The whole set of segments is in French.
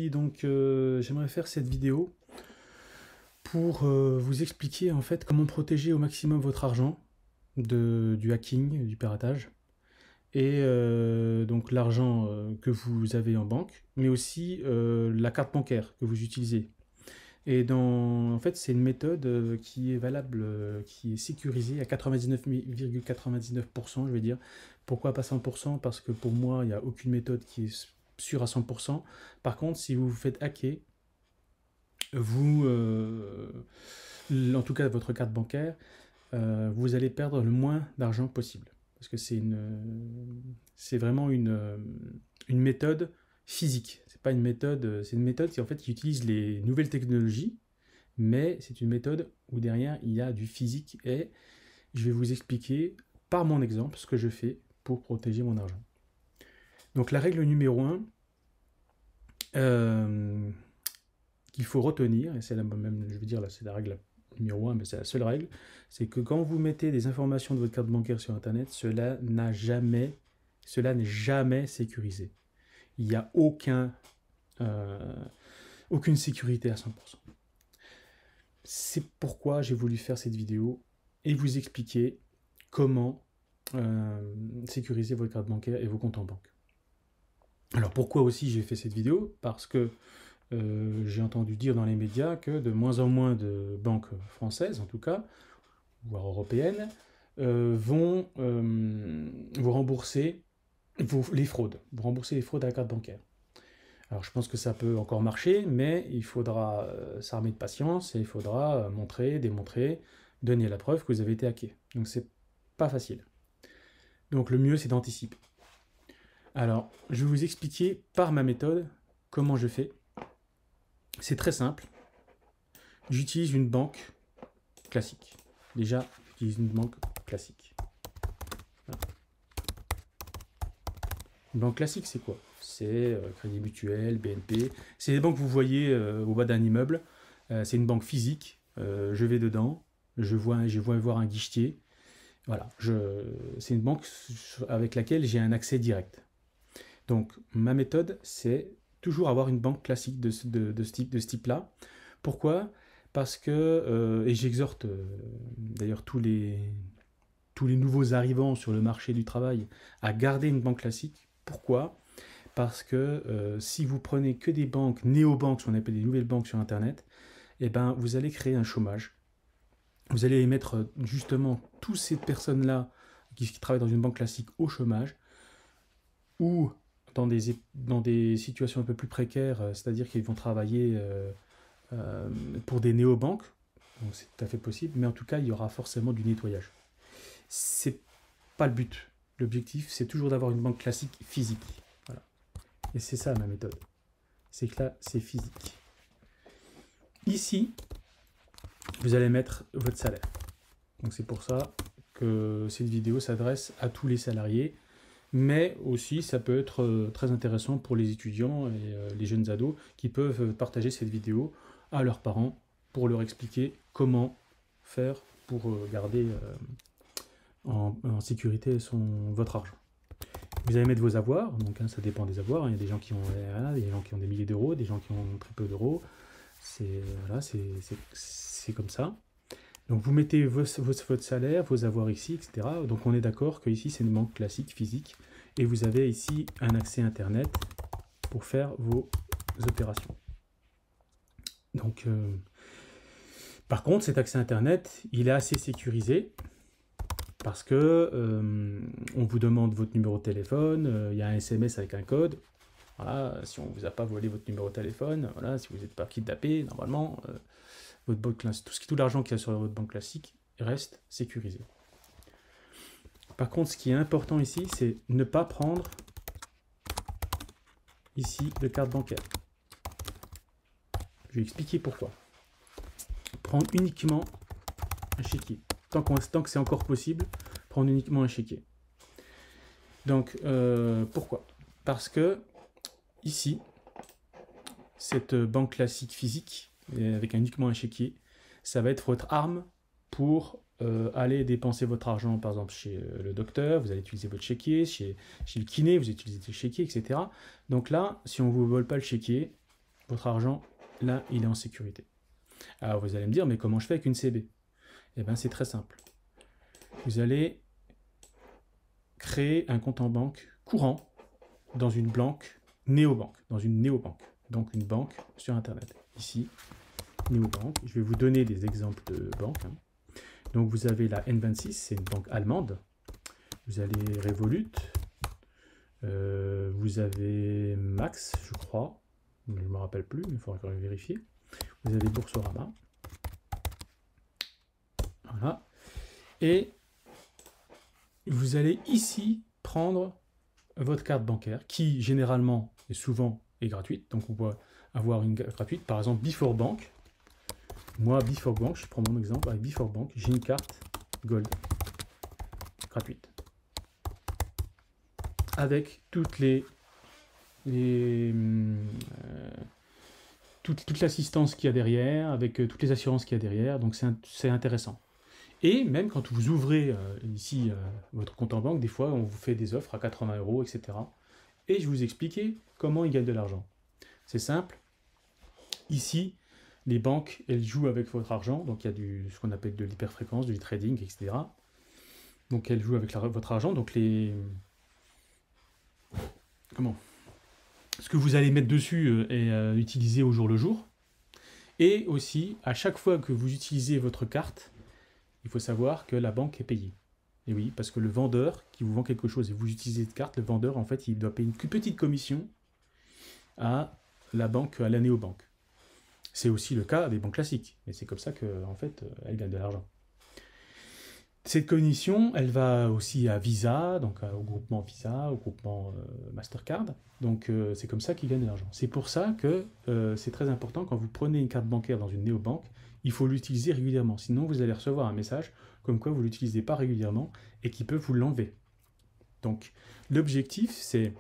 Et donc j'aimerais faire cette vidéo pour vous expliquer en fait comment protéger au maximum votre argent du hacking, du piratage, et donc l'argent que vous avez en banque, mais aussi la carte bancaire que vous utilisez. Et en fait, c'est une méthode qui est valable, qui est sécurisée à 99,99%, je vais dire. Pourquoi pas 100%? Parce que pour moi, il n'y a aucune méthode qui est sûre à 100%. Par contre, si vous vous faites hacker, vous, en tout cas votre carte bancaire, vous allez perdre le moins d'argent possible. Parce que c'est vraiment une méthode physique. C'est pas une méthode, c'est une méthode qui en fait qui utilise les nouvelles technologies, mais c'est une méthode où derrière il y a du physique et je vais vous expliquer par mon exemple ce que je fais pour protéger mon argent. Donc la règle numéro 1 qu'il faut retenir, et c'est la même, je veux dire là c'est la règle numéro 1, mais c'est la seule règle, c'est que quand vous mettez des informations de votre carte bancaire sur internet, cela n'est jamais sécurisé. Il n'y a aucune sécurité à 100%. C'est pourquoi j'ai voulu faire cette vidéo et vous expliquer comment sécuriser votre carte bancaire et vos comptes en banque. Alors pourquoi aussi j'ai fait cette vidéo? Parce que j'ai entendu dire dans les médias que de moins en moins de banques françaises, en tout cas, voire européennes, vont vous rembourser les fraudes. Vous rembourser les fraudes à la carte bancaire. Alors je pense que ça peut encore marcher, mais il faudra s'armer de patience et il faudra montrer, démontrer, donner la preuve que vous avez été hacké. Donc c'est pas facile. Donc le mieux c'est d'anticiper. Alors je vais vous expliquer par ma méthode comment je fais. C'est très simple. J'utilise une banque classique. Déjà, j'utilise une banque classique. Voilà. Une banque classique, c'est quoi? C'est Crédit Mutuel, BNP. C'est les banques que vous voyez au bas d'un immeuble. C'est une banque physique. Je vais dedans. Je vais voir un guichetier. Voilà. C'est une banque avec laquelle j'ai un accès direct. Donc, ma méthode, c'est toujours avoir une banque classique de ce type-là. Pourquoi? Parce que, et j'exhorte d'ailleurs tous les nouveaux arrivants sur le marché du travail à garder une banque classique. Pourquoi? Parce que si vous prenez que des banques, néobanques, ce qu'on appelle des nouvelles banques sur Internet, eh ben, vous allez créer un chômage. Vous allez mettre justement toutes ces personnes-là qui travaillent dans une banque classique au chômage, ou dans des situations un peu plus précaires, c'est-à-dire qu'ils vont travailler pour des néobanques, donc c'est tout à fait possible, mais en tout cas, il y aura forcément du nettoyage. C'est pas le but. L'objectif, c'est toujours d'avoir une banque classique physique. Voilà. Et c'est ça ma méthode. C'est que là, c'est physique. Ici, vous allez mettre votre salaire. Donc c'est pour ça que cette vidéo s'adresse à tous les salariés, mais aussi ça peut être très intéressant pour les étudiants et les jeunes ados qui peuvent partager cette vidéo à leurs parents pour leur expliquer comment faire pour garder en sécurité votre argent. Vous allez mettre vos avoirs, donc ça dépend des avoirs, il y a des gens qui ont des gens qui ont des milliers d'euros, des gens qui ont très peu d'euros, c'est comme ça. Donc vous mettez votre salaire, vos avoirs ici, etc. Donc on est d'accord que ici c'est une banque classique physique et vous avez ici un accès internet pour faire vos opérations. Donc par contre cet accès internet il est assez sécurisé parce que on vous demande votre numéro de téléphone, il y a un SMS avec un code. Voilà, si on ne vous a pas volé votre numéro de téléphone, voilà, si vous n'êtes pas kidnappé, normalement votre banque, tout l'argent qu'il y a sur votre banque classique reste sécurisé. Par contre, ce qui est important ici, c'est ne pas prendre ici de carte bancaire. Je vais expliquer pourquoi. Prendre uniquement un chéquier. Tant que c'est encore possible, prendre uniquement un chéquier. Donc, pourquoi? Parce que ici, cette banque classique physique, avec uniquement un chéquier, ça va être votre arme pour aller dépenser votre argent, par exemple chez le docteur, vous allez utiliser votre chéquier, chez le kiné, vous utilisez le chéquier, etc. Donc là, si on ne vous vole pas le chéquier, votre argent, là, il est en sécurité. Alors, vous allez me dire, mais comment je fais avec une CB? Eh bien, c'est très simple. Vous allez créer un compte en banque courant dans une banque néobanque, dans une néobanque, donc une banque sur Internet. Ici, néobanque. Je vais vous donner des exemples de banques. Donc, vous avez la N26, c'est une banque allemande. Vous avez Revolut. Vous avez Max, je crois. Je ne me rappelle plus, mais il faudra quand même vérifier. Vous avez Boursorama. Voilà. Et vous allez ici prendre votre carte bancaire qui généralement et souvent est gratuite. Donc on peut avoir une gratuite. Par exemple, Before Bank. Moi, Before Bank, je prends mon exemple avec Before Bank. J'ai une carte Gold gratuite. Avec toute l'assistance qu'il y a derrière, avec toutes les assurances qu'il y a derrière. Donc c'est intéressant. Et même quand vous ouvrez ici votre compte en banque, des fois on vous fait des offres à 80 €, etc. Et je vais vous expliquer comment ils gagnent de l'argent. C'est simple. Ici, les banques, elles jouent avec votre argent. Donc il y a ce qu'on appelle de l'hyperfréquence, du trading, etc. Donc elles jouent avec votre argent. Donc ce que vous allez mettre dessus est utilisé au jour le jour. Et aussi, à chaque fois que vous utilisez votre carte, il faut savoir que la banque est payée. Et oui, parce que le vendeur qui vous vend quelque chose et vous utilisez cette carte, le vendeur, en fait, il doit payer une petite commission à la banque, à la néobanque. C'est aussi le cas des banques classiques. Et c'est comme ça qu'en fait, elles gagnent de l'argent. Cette commission, elle va aussi à Visa, donc au groupement Visa, au groupement Mastercard. Donc c'est comme ça qu'ils gagnent de l'argent. C'est pour ça que c'est très important quand vous prenez une carte bancaire dans une néobanque, il faut l'utiliser régulièrement. Sinon, vous allez recevoir un message comme quoi vous ne l'utilisez pas régulièrement et qui peut vous l'enlever. Donc l'objectif, c'est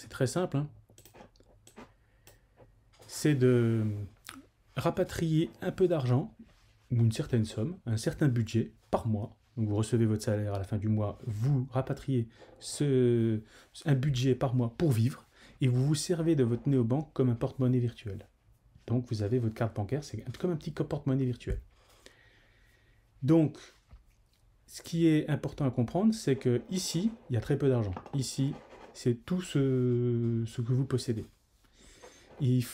très simple. Hein. C'est de rapatrier un peu d'argent ou une certaine somme, un certain budget par mois. Donc vous recevez votre salaire à la fin du mois, vous rapatriez un budget par mois pour vivre et vous vous servez de votre néobanque comme un porte-monnaie virtuel. Donc vous avez votre carte bancaire, c'est comme un petit porte-monnaie virtuel. Donc, ce qui est important à comprendre, c'est que ici, il y a très peu d'argent. Ici, c'est tout ce que vous possédez.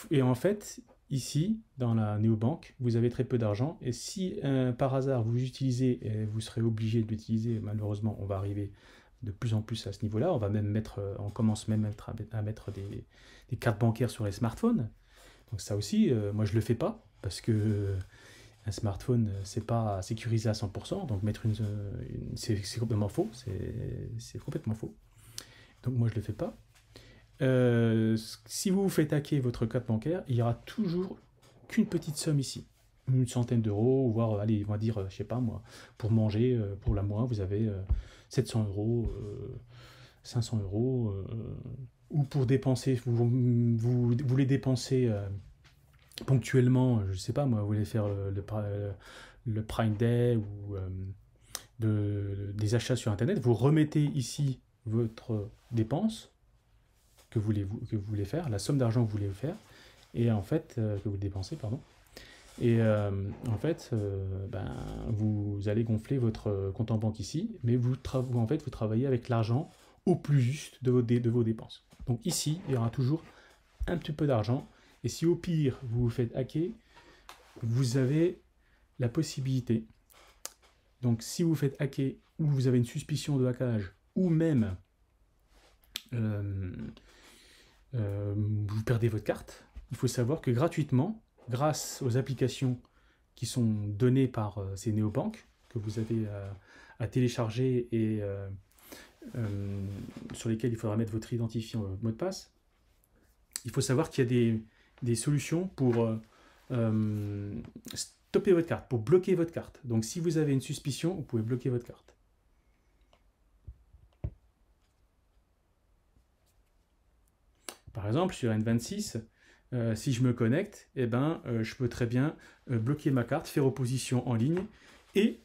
Et en fait, ici, dans la néobanque, vous avez très peu d'argent. Et si par hasard vous utilisez, et vous serez obligé de l'utiliser, malheureusement, on va arriver de plus en plus à ce niveau-là. On commence même à mettre des cartes bancaires sur les smartphones. Donc ça aussi, moi je le fais pas parce que un smartphone c'est pas sécurisé à 100%. Donc mettre c'est complètement faux. C'est complètement faux. Donc moi je le fais pas. Si vous faites hacker votre carte bancaire, il y aura toujours qu'une petite somme ici, une centaine d'euros, voire allez, on va dire, je sais pas moi, pour manger pour la mois, vous avez 700 €, 500 €, ou pour dépenser, vous voulez dépenser ponctuellement, je sais pas moi, vous voulez faire le Prime Day ou des achats sur Internet, vous remettez ici votre dépense que vous voulez faire, la somme d'argent que vous voulez faire, et en fait, que vous dépensez, pardon. Et en fait, vous allez gonfler votre compte en banque ici, mais vous travaillez avec l'argent au plus juste de vos dépenses. Donc ici, il y aura toujours un petit peu d'argent, et si au pire, vous vous faites hacker, vous avez la possibilité. Donc si vous faites hacker, ou vous avez une suspicion de hackage, ou même vous perdez votre carte, il faut savoir que gratuitement, grâce aux applications qui sont données par ces néobanques, que vous avez à télécharger et sur lesquelles il faudra mettre votre identifiant, votre mot de passe, il faut savoir qu'il y a des solutions pour stopper votre carte, pour bloquer votre carte. Donc si vous avez une suspicion, vous pouvez bloquer votre carte. Par exemple, sur N26, si je me connecte, je peux très bien bloquer ma carte, faire opposition en ligne, et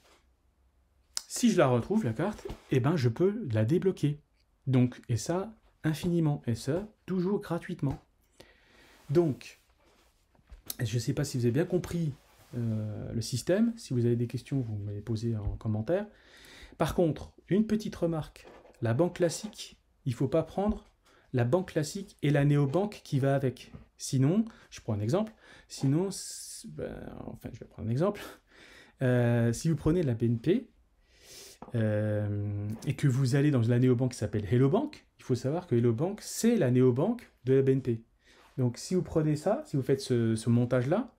si je la retrouve, la carte, je peux la débloquer. Donc, et ça, infiniment, et ça, toujours gratuitement. Donc, je ne sais pas si vous avez bien compris le système. Si vous avez des questions, vous me les posez en commentaire. Par contre, une petite remarque. La banque classique, il ne faut pas prendre la banque classique et la néobanque qui va avec. Sinon, je prends un exemple. Sinon, enfin, je vais prendre un exemple. Si vous prenez la BNP et que vous allez dans la néobanque qui s'appelle Hello Bank, il faut savoir que Hello Bank, c'est la néobanque de la BNP. Donc, si vous prenez ça, si vous faites ce montage-là,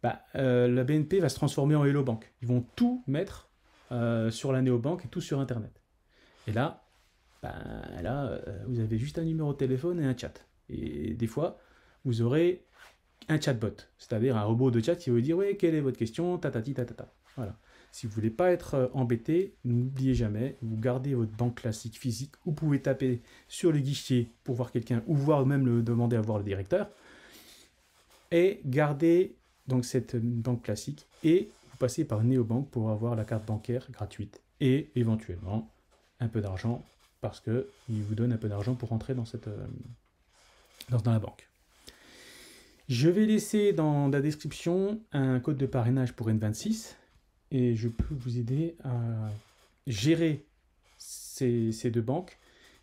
la BNP va se transformer en Hello Bank. Ils vont tout mettre sur la néobanque et tout sur Internet. Et là, vous avez juste un numéro de téléphone et un chat. Et des fois, vous aurez un chatbot, c'est-à-dire un robot de chat qui va vous dire « Oui, quelle est votre question ?» tatati tatata. Voilà. Si vous ne voulez pas être embêté, n'oubliez jamais, vous gardez votre banque classique physique. Vous pouvez taper sur le guichet pour voir quelqu'un ou voir même le demander à voir le directeur. Et gardez donc cette banque classique et vous passez par Néobank pour avoir la carte bancaire gratuite et éventuellement un peu d'argent parce qu'il vous donne un peu d'argent pour rentrer dans la banque. Je vais laisser dans la description un code de parrainage pour N26 et je peux vous aider à gérer ces deux banques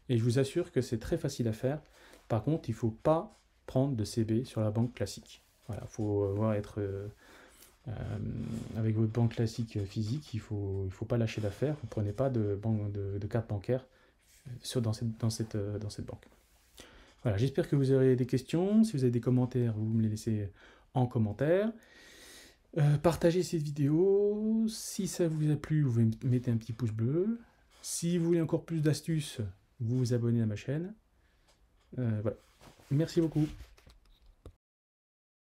et je vous assure que c'est très facile à faire. Par contre, il ne faut pas prendre de CB sur la banque classique. Voilà, il faut être avec votre banque classique physique, il faut pas lâcher l'affaire. Vous ne prenez pas de carte bancaire dans cette banque. Voilà, j'espère que vous aurez des questions. Si vous avez des commentaires, vous me les laissez en commentaire. Partagez cette vidéo. Si ça vous a plu, vous mettez un petit pouce bleu. Si vous voulez encore plus d'astuces, vous vous abonnez à ma chaîne. Voilà. Merci beaucoup.